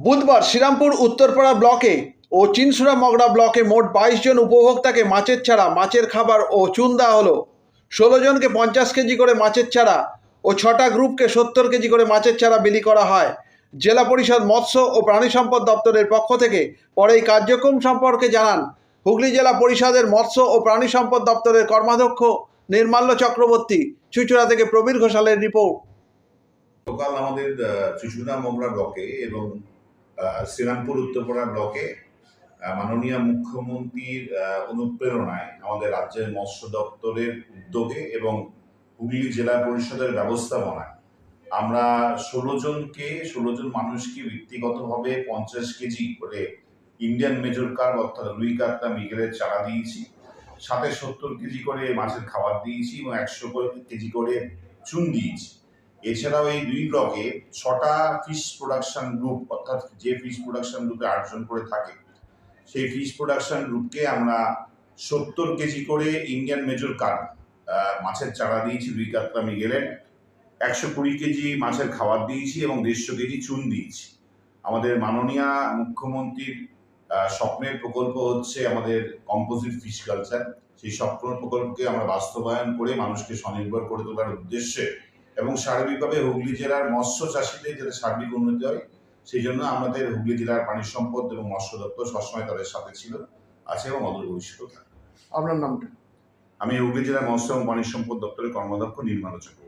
বুধবার শ্রীরামপুর উত্তরপাড়া ব্লকে ও চিনসুরা মগরা ব্লকে মোট 22 জন উপভোক্তাকে মাছের চারা, মাছের খাবার ও চুন দেওয়া হলো। 16 জনকে 50 কেজি করে মাছের চারা ও 6টা গ্রুপকে 70 কেজি করে মাছের চারা বিলি করা হয়। জেলা পরিষদ মৎস্য ও প্রাণী সম্পদ দপ্তরের পক্ষ থেকে পরে এই কার্যক্রম সম্পর্কে জানান হুগলি জেলা পরিষদের মৎস্য ও প্রাণী সম্পদ দপ্তরের কর্মাধ্যক্ষ নির্মাল্য চক্রবর্তী। চুঁচুড়া থেকে প্রবীর ঘোষালের রিপোর্ট। গতকাল আমাদের চুঁচুড়া মগরা ব্লকে এবং শ্রীরামপুর উত্তরপাড়া ব্লকে মাননীয় মুখ্যমন্ত্রীর অনুপ্রেরণায় আমাদের রাজ্যের মৎস্য দপ্তরের উদ্যোগে এবং হুগলি জেলা পরিষদের ব্যবস্থাপনায় আমরা 16 জন মানুষকে ব্যক্তিগতভাবে 50 কেজি করে ইন্ডিয়ান মেজর কার্প অর্থাৎ রুই কাতলা মৃগেলের চারা দিয়েছি, সাথে 70 কেজি করে মাছের খাবার দিয়েছি এবং 100 কেজি করে চুন দিয়েছি। এছাড়াও এই দুই ব্লকে 6টা ফিশ প্রোডাকশন গ্রুপ, অর্থাৎ যে ফিশ প্রোডাকশন গ্রুপে 8 জন করে থাকে, সেই ফিশ প্রোডাকশন গ্রুপকে আমরা 70 কেজি করে ইন্ডিয়ান মেজর কার্প মাছের চারা দিয়েছি, রুই কাতলা মৃগেলের 120 কেজি মাছের খাবার দিয়েছি এবং 150 কেজি চুন দিয়েছি। আমাদের মাননীয় মুখ্যমন্ত্রীর স্বপ্নের প্রকল্প হচ্ছে আমাদের কম্পোজিট ফিশ কালচার। সেই স্বপ্ন প্রকল্পকে আমরা বাস্তবায়ন করে মানুষকে স্বনির্ভর করে তোলার উদ্দেশ্যে এবং সার্বিকভাবে হুগলি জেলার মৎস্য চাষীদের যাতে সার্বিক উন্নতি হয়, সেই জন্য আমাদের হুগলি জেলার প্রাণী সম্পদ এবং মৎস্য দপ্তর সবসময় তাদের সাথে ছিল, আছে এবং অদূর ভবিষ্যতেও থাকবে। আপনার নামটা? আমি হুগলি জেলার মৎস্য এবং প্রাণী সম্পদ দপ্তরের কর্মাধ্যক্ষ নির্মাল্য চক্রবর্তী।